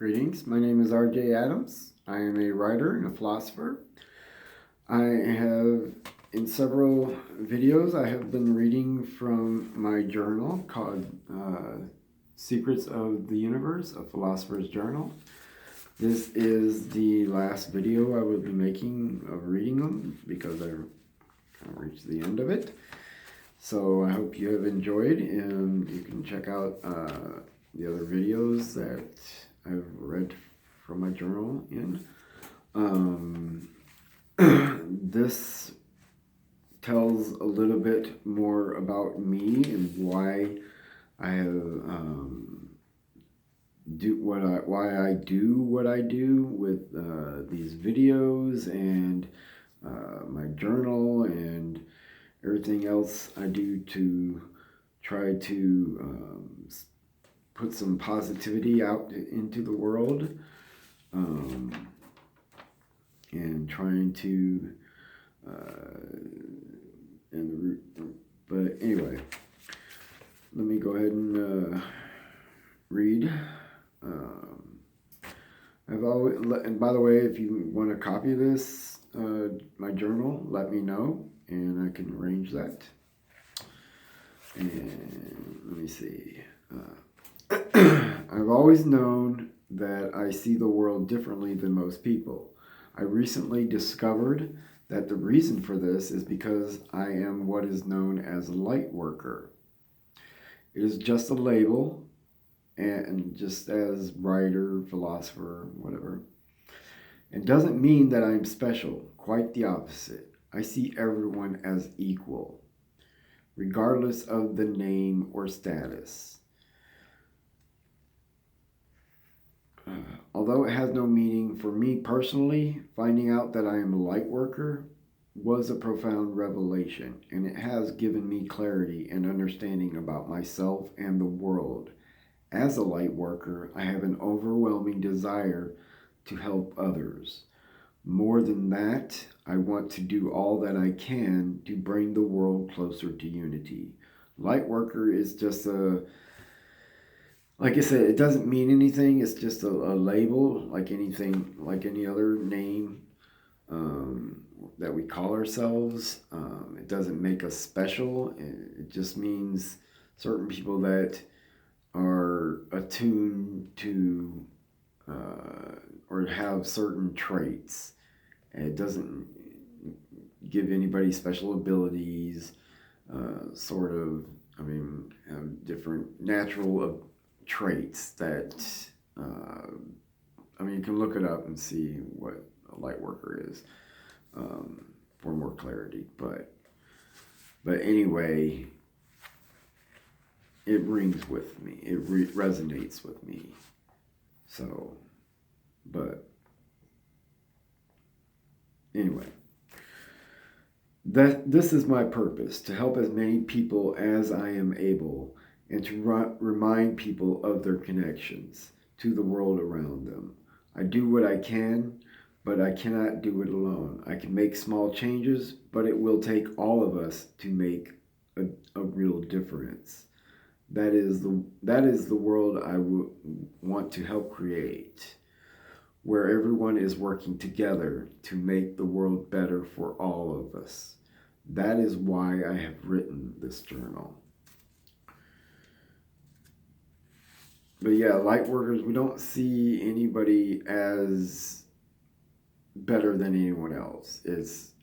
Greetings, my name is R.J. Adams. I am a writer and a philosopher. I have, in several videos, I have been reading from my journal called Secrets of the Universe, a Philosopher's Journal. This is the last video I will be making of reading them because I've kind of reached the end of it. So I hope you have enjoyed, and you can check out the other videos that I've read from my journal in. This tells a little bit more about me and why I have why I do what I do with these videos and my journal and everything else I do to try to put some positivity out into the world, and trying to but anyway, let me go ahead and read. And by the way, if you want a copy of this, my journal, let me know and I can arrange that. And let me see. I've always known that I see the world differently than most people. I recently discovered that the reason for this is because I am what is known as a light worker. It is just a label, and just as writer, philosopher, whatever. It doesn't mean that I'm special, quite the opposite. I see everyone as equal, regardless of the name or status. Although it has no meaning for me personally, finding out that I am a light worker was a profound revelation, and it has given me clarity and understanding about myself and the world. As a light worker, I have an overwhelming desire to help others. More than that, I want to do all that I can to bring the world closer to unity. Light worker is just like I said, it doesn't mean anything. It's just a label, like anything, like any other name that we call ourselves. It doesn't make us special. It just means certain people that are attuned to or have certain traits. And it doesn't give anybody special abilities, have different natural traits that, you can look it up and see what a light worker is for more clarity. But anyway, it rings with me. It resonates with me. So, but anyway, this is my purpose, to help as many people as I am able and to remind people of their connections to the world around them. I do what I can, but I cannot do it alone. I can make small changes, but it will take all of us to make a real difference. That is the world I want to help create, where everyone is working together to make the world better for all of us. That is why I have written this journal. But yeah, light workers, we don't see anybody as better than anyone else.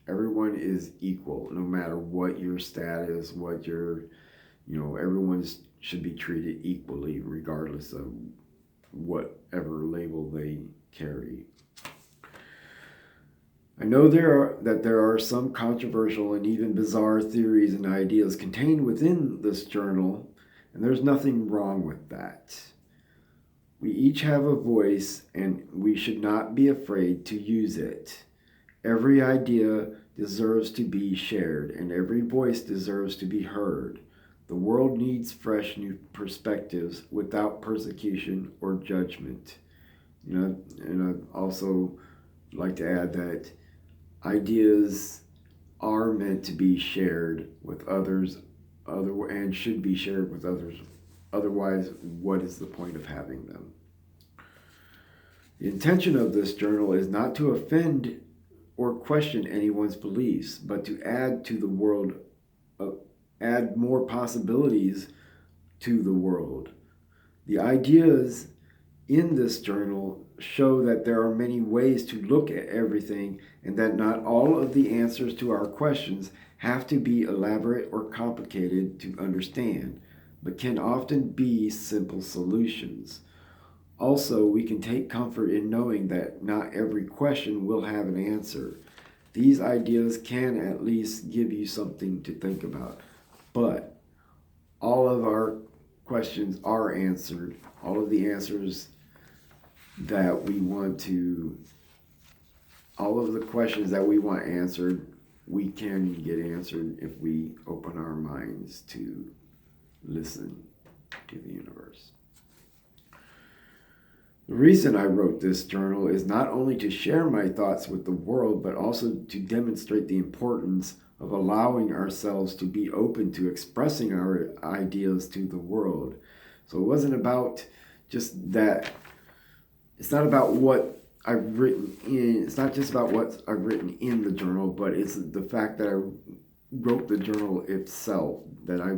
Everyone is equal, no matter what your status, everyone should be treated equally, regardless of whatever label they carry. I know that there are some controversial and even bizarre theories and ideas contained within this journal, and there's nothing wrong with that. We each have a voice, and we should not be afraid to use it. Every idea deserves to be shared, and every voice deserves to be heard. The world needs fresh new perspectives without persecution or judgment. And I'd also like to add that ideas are meant to be shared with others, and should be shared with others. Otherwise, what is the point of having them? The intention of this journal is not to offend or question anyone's beliefs, but to add to the world, add more possibilities to the world. The ideas in this journal show that there are many ways to look at everything and that not all of the answers to our questions have to be elaborate or complicated to understand, but can often be simple solutions. Also, we can take comfort in knowing that not every question will have an answer. These ideas can at least give you something to think about, but all of our questions are answered. All of the answers that we want to, all of the questions that we want answered, we can get answered if we open our minds to listen to the universe. The reason I wrote this journal is not only to share my thoughts with the world, but also to demonstrate the importance of allowing ourselves to be open to expressing our ideas to the world. So it wasn't about just that. It's not about what I've written in. It's not just about what I've written in the journal, but it's the fact that I wrote the journal itself, that I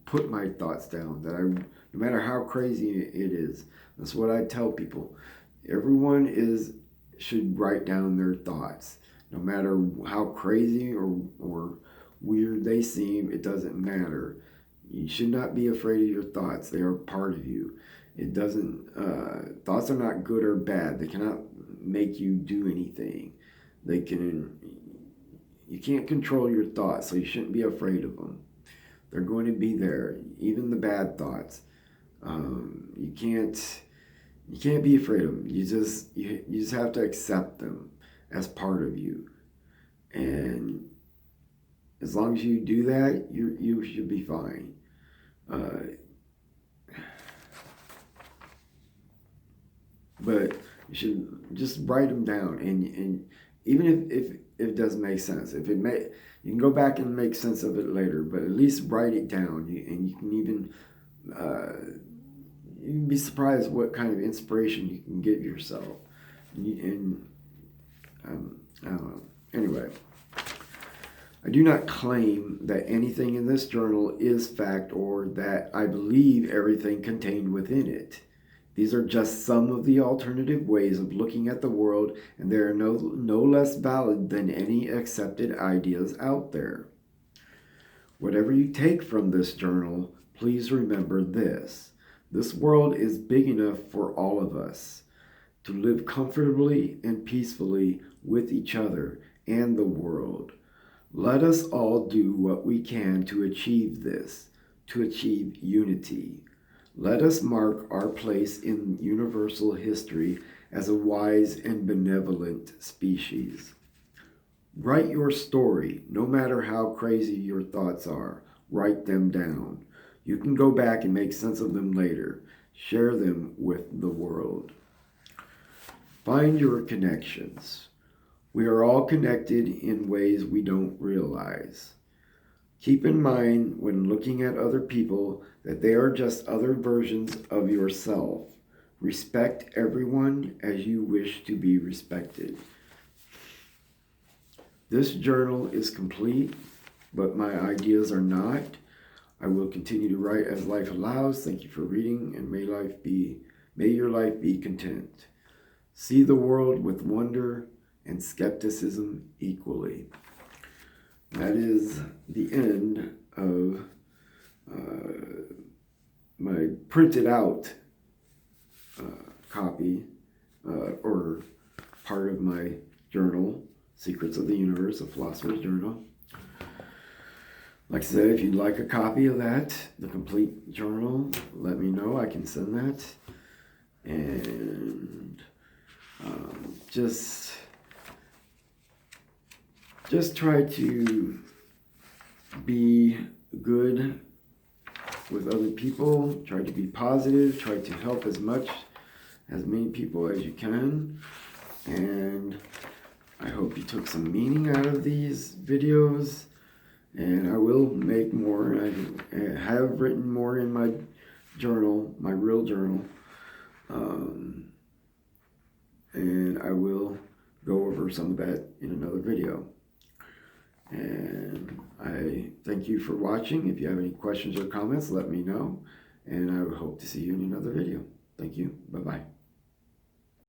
put my thoughts down, that no matter how crazy it is, that's what I tell people. Everyone should write down their thoughts. No matter how crazy or weird they seem, it doesn't matter. You should not be afraid of your thoughts. They are part of you. It doesn't, thoughts are not good or bad. They cannot make you do anything. You can't control your thoughts, so you shouldn't be afraid of them. They're going to be there, even the bad thoughts. You can't be afraid of them. You just have to accept them as part of you. And as long as you do that, you should be fine. But you should just write them down, and even if it doesn't make sense, you can go back and make sense of it later. But at least write it down, and you can even you can be surprised what kind of inspiration you can give yourself. And I don't know. Anyway, I do not claim that anything in this journal is fact or that I believe everything contained within it. These are just some of the alternative ways of looking at the world, and they are no less valid than any accepted ideas out there. Whatever you take from this journal, please remember this. This world is big enough for all of us to live comfortably and peacefully with each other and the world. Let us all do what we can to achieve this, to achieve unity. Let us mark our place in universal history as a wise and benevolent species. Write your story, no matter how crazy your thoughts are. Write them down. You can go back and make sense of them later. Share them with the world. Find your connections. We are all connected in ways we don't realize. Keep in mind when looking at other people that they are just other versions of yourself. Respect everyone as you wish to be respected. This journal is complete, but my ideas are not. I will continue to write as life allows. Thank you for reading, and may your life be content. See the world with wonder and skepticism equally. That is the end of my printed out copy or part of my journal, Secrets of the Universe, a Philosopher's Journal. Like I said, if you'd like a copy of that, the complete journal, let me know. I can send that. And just try to be good with other people. Try to be positive. Try to help as many people as you can. And I hope you took some meaning out of these videos. And I will make more. I have written more in my journal, my real journal. over some of that in another video. And I thank you for watching. If you have any questions or comments, let me know. And I hope to see you in another video. Thank you. Bye-bye.